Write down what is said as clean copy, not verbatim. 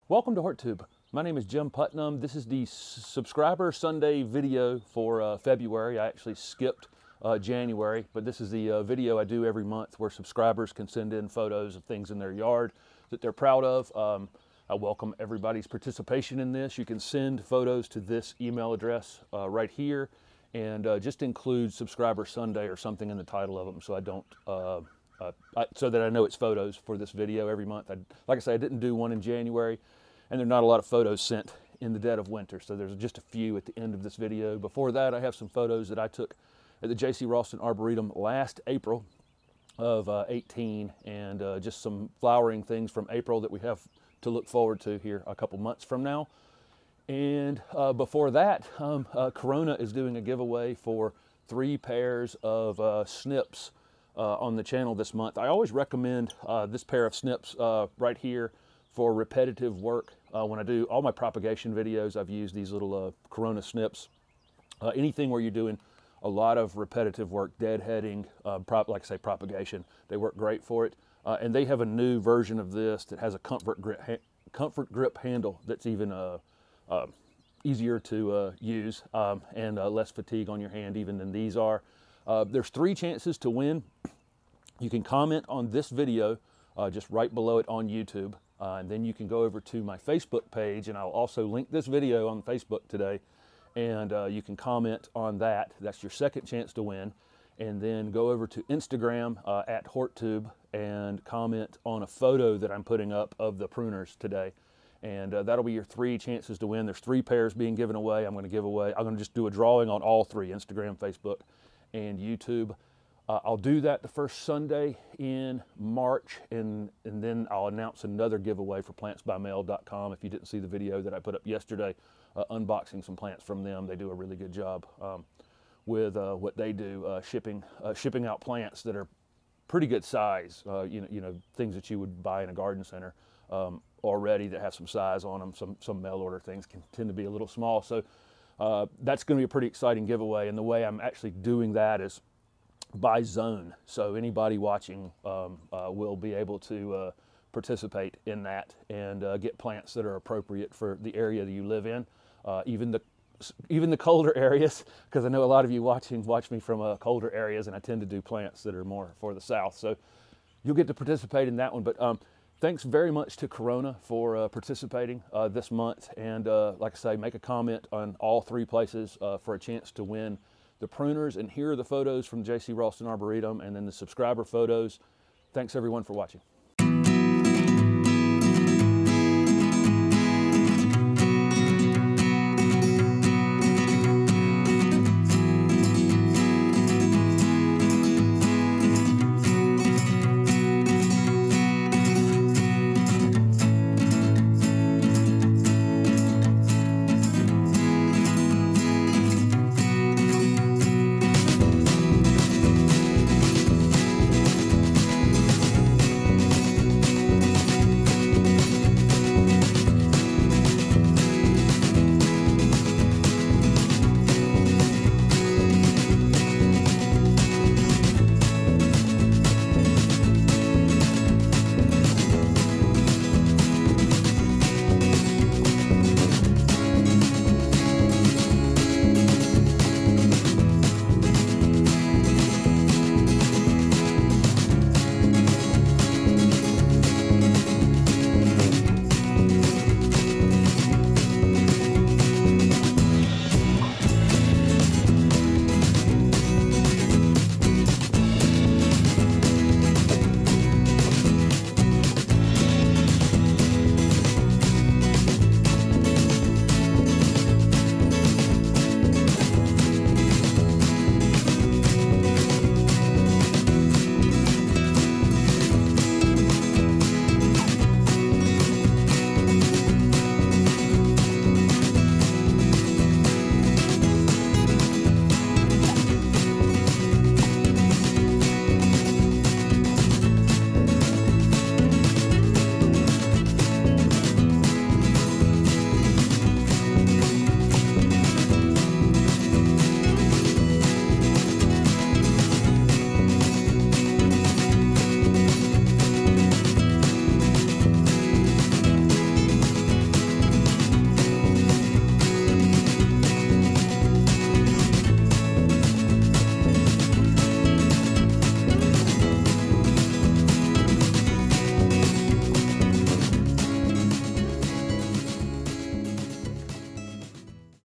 Welcome to HortTube. My name is Jim Putnam. This is the Subscriber Sunday video for February. I actually skipped January, but this is the video I do every month where subscribers can send in photos of things in their yard that they're proud of. I welcome everybody's participation in this. You can send photos to this email address right here, and just include Subscriber Sunday or something in the title of them so I don't so that I know it's photos for this video every month. Like I say, I didn't do one in January, and there are not a lot of photos sent in the dead of winter, so there's just a few at the end of this video. Before that, I have some photos that I took at the J.C. Ralston Arboretum last April of 18, and just some flowering things from April that we have to look forward to here a couple months from now. And before that, Corona is doing a giveaway for 3 pairs of snips on the channel this month. I always recommend this pair of snips right here for repetitive work. When I do all my propagation videos, I've used these little Corona snips. Anything where you're doing a lot of repetitive work, deadheading, like I say, propagation, they work great for it. And they have a new version of this that has a comfort grip handle that's even easier to use and less fatigue on your hand even than these are. There's 3 chances to win. You can comment on this video just right below it on YouTube, and then you can go over to my Facebook page, and I'll also link this video on Facebook today, and you can comment on that. That's your second chance to win. And then go over to Instagram at HortTube and comment on a photo that I'm putting up of the pruners today. And that'll be your 3 chances to win. There's 3 pairs being given away. I'm going to just do a drawing on all 3, Instagram, Facebook, and YouTube. I'll do that the first Sunday in March, and then I'll announce another giveaway for plantsbymail.com. If you didn't see the video that I put up yesterday, unboxing some plants from them. They do a really good job with what they do, shipping out plants that are pretty good size, you know, things that you would buy in a garden center already that have some size on them. Some mail order things can tend to be a little small. So that's going to be a pretty exciting giveaway, and the way I'm actually doing that is by zone. So anybody watching will be able to participate in that and get plants that are appropriate for the area that you live in, even the colder areas, because I know a lot of you watch me from colder areas, and I tend to do plants that are more for the south. So you'll get to participate in that one. But thanks very much to Corona for participating this month. And like I say, make a comment on all 3 places for a chance to win the pruners. And here are the photos from J.C. Ralston Arboretum, and then the subscriber photos. Thanks everyone for watching.